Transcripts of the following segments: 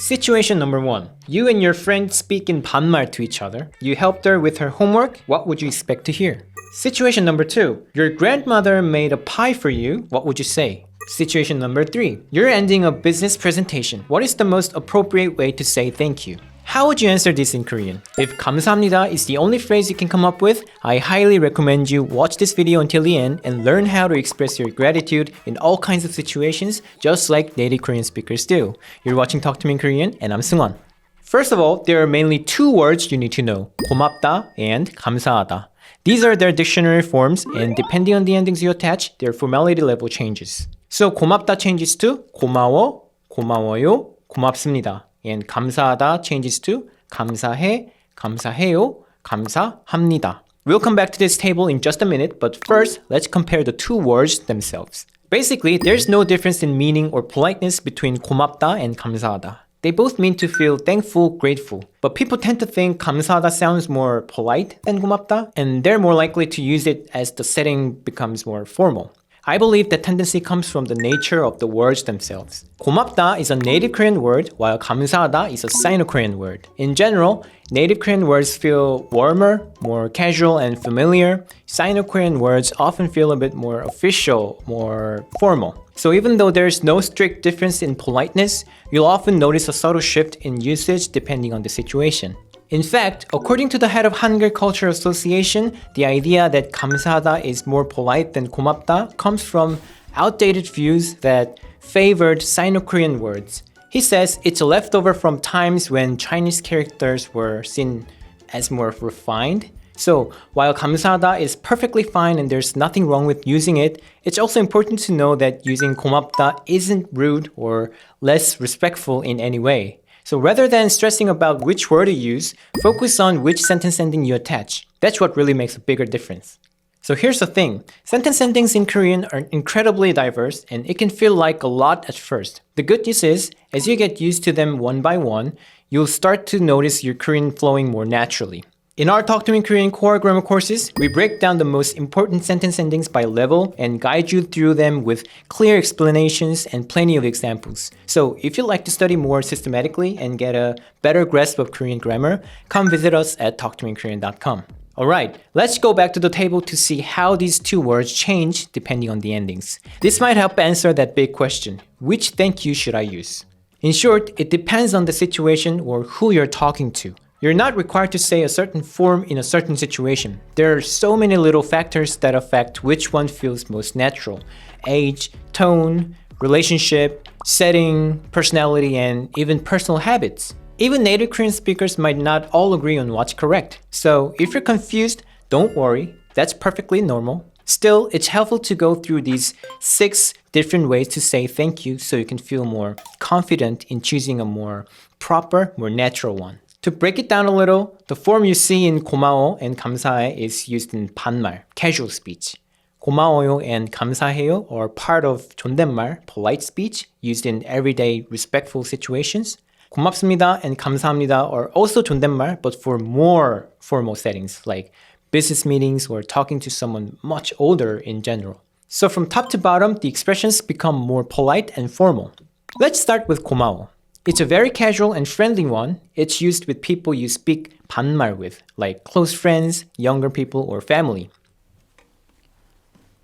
Situation number 1. You and your friend speak in 반말 to each other. You helped her with her homework. What would you expect to hear? Situation number 2. Your grandmother made a pie for you. What would you say? Situation number 3. You're ending a business presentation. What is the most appropriate way to say thank you? How would you answer this in Korean? If 감사합니다 is the only phrase you can come up with, I highly recommend you watch this video until the end and learn how to express your gratitude in all kinds of situations, just like native Korean speakers do. You're watching Talk to Me in Korean, and I'm Seungwon. First of all, there are mainly 2 words you need to know, 고맙다 and 감사하다. These are their dictionary forms, and depending on the endings you attach, their formality level changes. So 고맙다 changes to 고마워, 고마워요, 고맙습니다. And 감사하다 changes to 감사해, 감사해요, 감사합니다. We'll come back to this table in just a minute, but first, let's compare the 2 words themselves. Basically, there's no difference in meaning or politeness between 고맙다 and 감사하다. They both mean to feel thankful, grateful. But people tend to think 감사하다 sounds more polite than 고맙다, and they're more likely to use it as the setting becomes more formal. I believe that tendency comes from the nature of the words themselves. 고맙다 is a native Korean word, while 감사하다 is a Sino-Korean word. In general, native Korean words feel warmer, more casual and familiar. Sino-Korean words often feel a bit more official, more formal. So even though there's no strict difference in politeness, you'll often notice a subtle shift in usage depending on the situation. In fact, according to the head of Hangul Culture Association, the idea that 감사하다 is more polite than 고맙다 comes from outdated views that favored Sino-Korean words. He says it's a leftover from times when Chinese characters were seen as more refined. So, while 감사하다 is perfectly fine and there's nothing wrong with using it, it's also important to know that using 고맙다 isn't rude or less respectful in any way. So rather than stressing about which word to use, focus on which sentence ending you attach. That's what really makes a bigger difference. So here's the thing. Sentence endings in Korean are incredibly diverse and it can feel like a lot at first. The good news is, as you get used to them one by one, you'll start to notice your Korean flowing more naturally. In our Talk to Me in Korean core grammar courses, we break down the most important sentence endings by level and guide you through them with clear explanations and plenty of examples. So if you'd like to study more systematically and get a better grasp of Korean grammar, come visit us at talktomeinkorean.com. Alright, let's go back to the table to see how these 2 words change depending on the endings. This might help answer that big question, which thank you should I use? In short, it depends on the situation or who you're talking to. You're not required to say a certain form in a certain situation. There are so many little factors that affect which one feels most natural. Age, tone, relationship, setting, personality, and even personal habits. Even native Korean speakers might not all agree on what's correct. So if you're confused, don't worry. That's perfectly normal. Still, it's helpful to go through these 6 different ways to say thank you so you can feel more confident in choosing a more proper, more natural one. To break it down a little, the form you see in 고마워 and 감사해 is used in 반말, casual speech. 고마워요 and 감사해요 are part of 존댓말, polite speech, used in everyday respectful situations. 고맙습니다 and 감사합니다 are also 존댓말, but for more formal settings, like business meetings or talking to someone much older in general. So from top to bottom, the expressions become more polite and formal. Let's start with 고마워. It's a very casual and friendly one. It's used with people you speak 반말 with, like close friends, younger people, or family.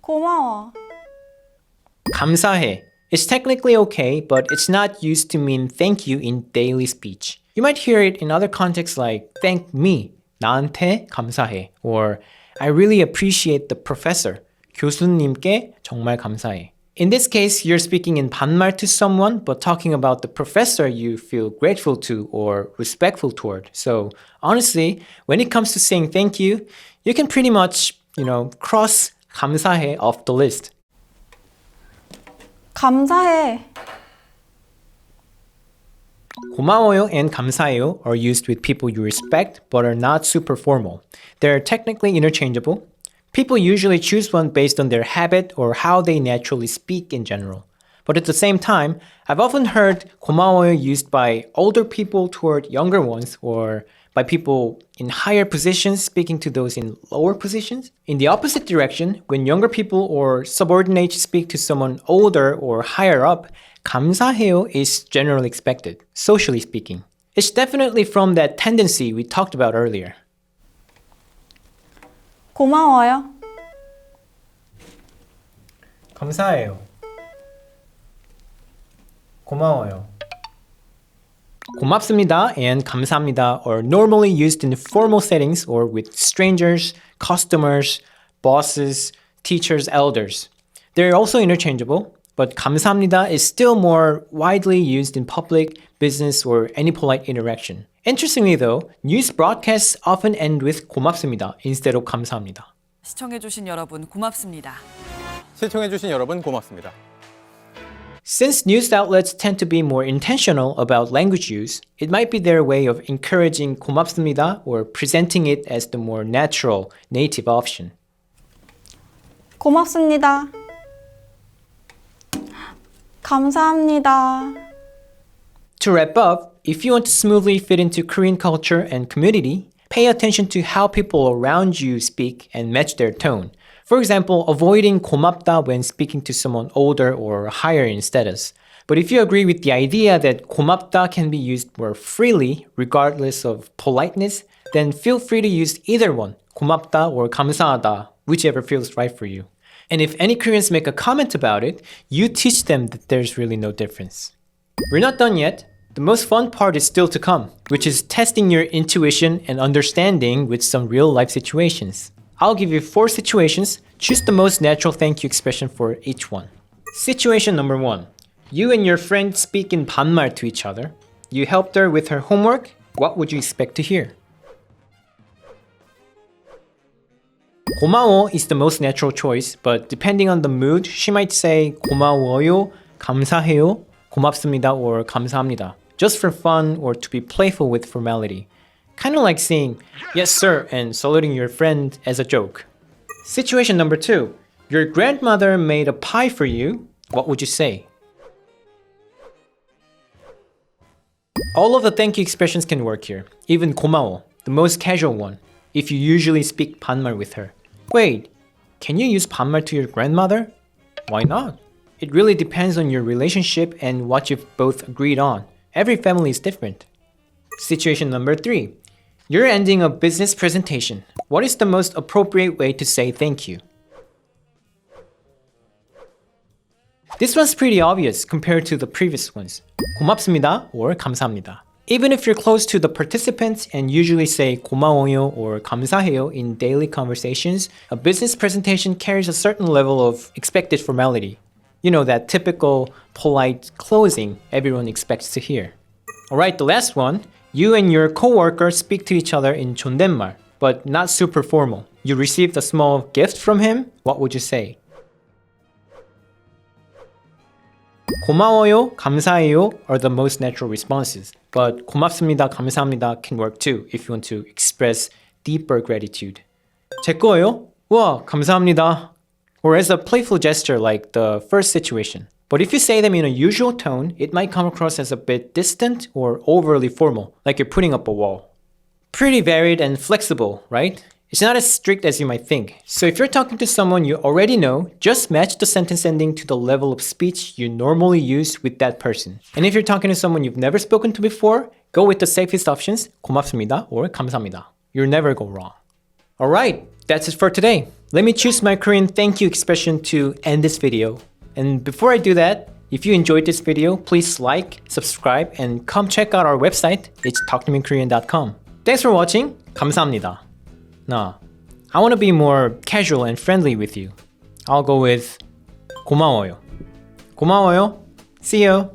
고마워. 감사해. It's technically okay, but it's not used to mean thank you in daily speech. You might hear it in other contexts like thank me, 나한테 감사해, or I really appreciate the professor, 교수님께 정말 감사해. In this case, you're speaking in 반말 to someone, but talking about the professor you feel grateful to or respectful toward. So honestly, when it comes to saying thank you, you can pretty much, cross 감사해 off the list. 감사해. 고마워요 and 감사해요 are used with people you respect but are not super formal. They're technically interchangeable. People usually choose one based on their habit or how they naturally speak in general. But at the same time, I've often heard 고마워요 used by older people toward younger ones or by people in higher positions speaking to those in lower positions. In the opposite direction, when younger people or subordinates speak to someone older or higher up, 감사해요 is generally expected, socially speaking. It's definitely from that tendency we talked about earlier. 고마워요. 감사해요. 고마워요. 고맙습니다 and 감사합니다 are normally used in formal settings or with strangers, customers, bosses, teachers, elders. They're also interchangeable, but 감사합니다 is still more widely used in public, business, or any polite interaction. Interestingly though, news broadcasts often end with 고맙습니다 instead of 감사합니다. 시청해주신 여러분 고맙습니다. 시청해주신 여러분 고맙습니다. Since news outlets tend to be more intentional about language use, it might be their way of encouraging 고맙습니다 or presenting it as the more natural, native option. 고맙습니다. 감사합니다. To wrap up, if you want to smoothly fit into Korean culture and community, pay attention to how people around you speak and match their tone. For example, avoiding 고맙다 when speaking to someone older or higher in status. But if you agree with the idea that 고맙다 can be used more freely, regardless of politeness, then feel free to use either one, 고맙다 or 감사하다, whichever feels right for you. And if any Koreans make a comment about it, you teach them that there's really no difference. We're not done yet. The most fun part is still to come, which is testing your intuition and understanding with some real-life situations. I'll give you 4 situations. Choose the most natural thank you expression for each one. Situation number 1. You and your friend speak in 반말 to each other. You helped her with her homework. What would you expect to hear? 고마워 is the most natural choice, but depending on the mood, she might say 고마워요, 감사해요, 고맙습니다, or 감사합니다, just for fun or to be playful with formality. Kind of like saying, yes sir, and saluting your friend as a joke. Situation number 2. Your grandmother made a pie for you. What would you say? All of the thank you expressions can work here. Even 고마워, the most casual one, if you usually speak 반말 with her. Wait, can you use 반말 to your grandmother? Why not? It really depends on your relationship and what you've both agreed on. Every family is different. Situation number 3. You're ending a business presentation. What is the most appropriate way to say thank you? This one's pretty obvious compared to the previous ones. 고맙습니다 or 감사합니다. Even if you're close to the participants and usually say 고마워요 or 감사해요 in daily conversations, a business presentation carries a certain level of expected formality. You know, that typical polite closing everyone expects to hear. Alright, the last one. You and your coworker speak to each other in 존댓말, but not super formal. You received a small gift from him. What would you say? 고마워요, 감사해요 are the most natural responses, but 고맙습니다, 감사합니다 can work too if you want to express deeper gratitude. 제 거예요? 와, 감사합니다. Or as a playful gesture like the first situation. But if you say them in a usual tone, it might come across as a bit distant or overly formal, like you're putting up a wall. Pretty varied and flexible, right? It's not as strict as you might think. So if you're talking to someone you already know, just match the sentence ending to the level of speech you normally use with that person. And if you're talking to someone you've never spoken to before, go with the safest options, 고맙습니다 or 감사합니다. You'll never go wrong. Alright, that's it for today. Let me choose my Korean thank you expression to end this video. And before I do that, if you enjoyed this video, please like, subscribe, and come check out our website. It's talktomekorean.com. Thanks for watching. 감사합니다. Now, I want to be more casual and friendly with you. I'll go with 고마워요. 고마워요. See you.